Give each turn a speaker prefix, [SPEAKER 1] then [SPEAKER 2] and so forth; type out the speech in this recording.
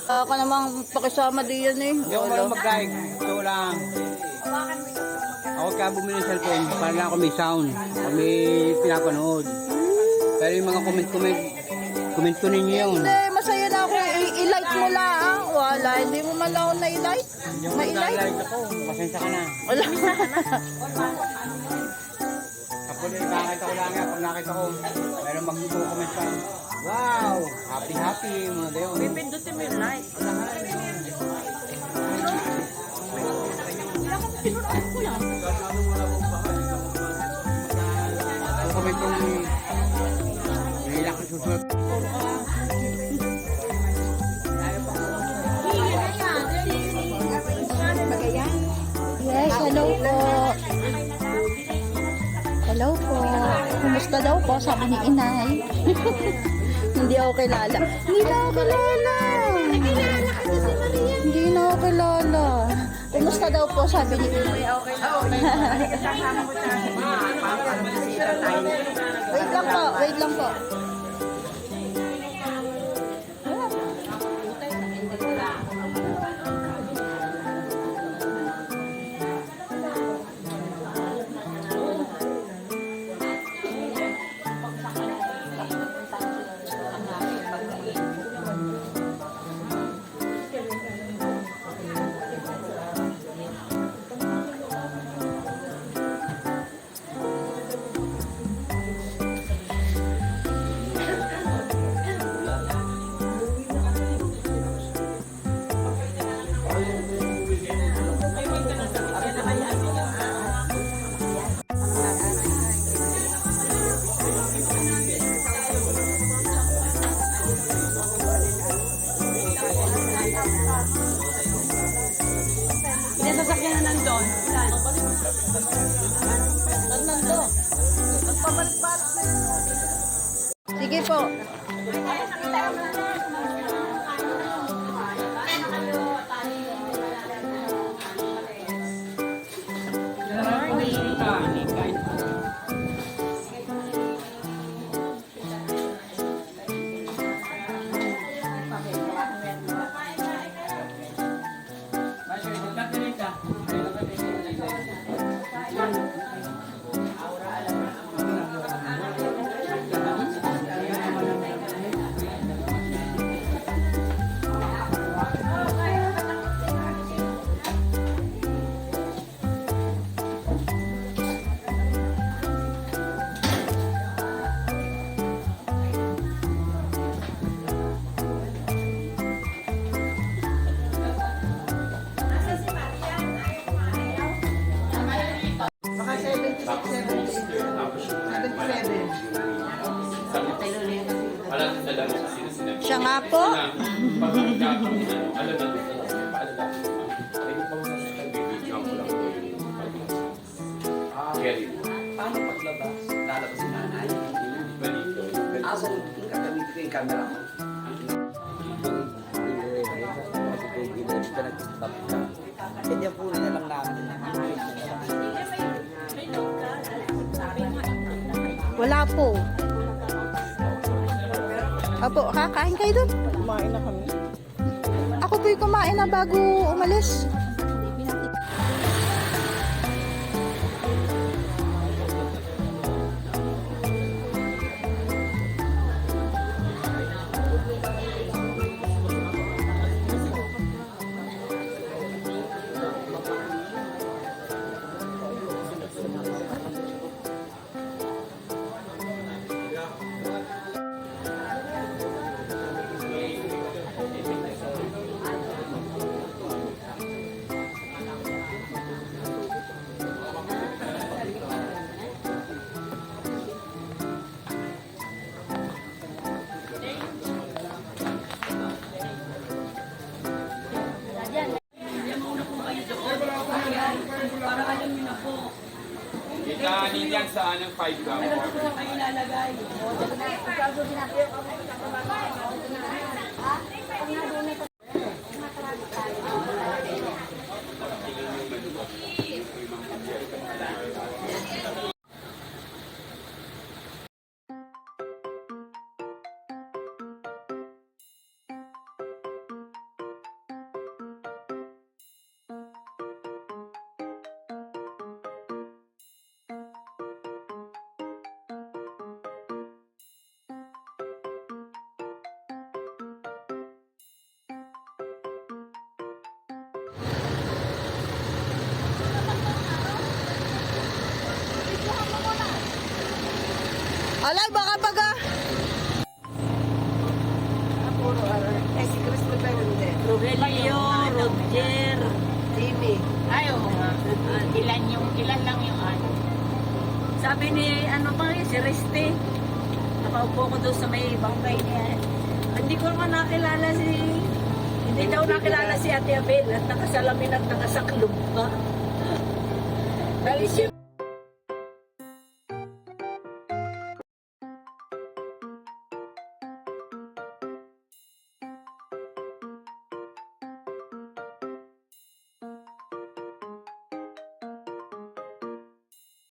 [SPEAKER 1] Ka namang pakisama din yan eh.
[SPEAKER 2] Hindi ako marunong mag-guide. Ito lang. Ako kaya bumili ng cellphone para lang ako may sound. May pinapanood. Pero yung mga comment ko ninyo yun.
[SPEAKER 1] Hindi, masaya na ako. I-like mo lang. Wala, hindi mo man ako na-i-like.
[SPEAKER 2] Ma-like ako. Pasensya ka na.
[SPEAKER 1] Wala.
[SPEAKER 2] Kapag nakita ko lang yan, pag nakita ko, meron mag-comment pa. Wow! Happy, mga dayo.
[SPEAKER 1] Pipindutin mo yung like.
[SPEAKER 2] Ang comment kong nilak ko susunod.
[SPEAKER 1] Yes, hello po. Hello po. Kumusta daw po? Sabi ni Inay. Hindi ako kilala. Hindi na ako kilala. Nakilala ka na si Maria. Hindi na ako kilala. Kumusta daw po? Sabi ni Inay. Okay. Kasama mo siya. Wait lang po. Wait lang po.
[SPEAKER 3] Sasakyan na nandun.
[SPEAKER 1] Nando. Magpabalik-balik na yun. Sige po. Siya nga po.
[SPEAKER 4] Paano paglabas? Lalabas si nanay? So, gagamitin ko yung camera ko. Hindi po na lang namin.
[SPEAKER 1] Wala po. Apo, kakain kayo dun?
[SPEAKER 2] Kumain na kami.
[SPEAKER 1] Ako po'y kumain na bago umalis.
[SPEAKER 5] Diyan sa anong 5 ka?
[SPEAKER 3] Ano po kayo ilalagay?
[SPEAKER 1] Alay, baka baga.
[SPEAKER 3] Rogelio, Roger, Timmy. Ay, oo nga. Ilan lang yung ano. Sabi ni, ano pa si Reste. Nakaupo ko doon sa may bangkay niya. Hindi ko naman nakilala hindi daw nakilala si Ate Abel at nakasalamin at nakasaklob pa. Dahil siya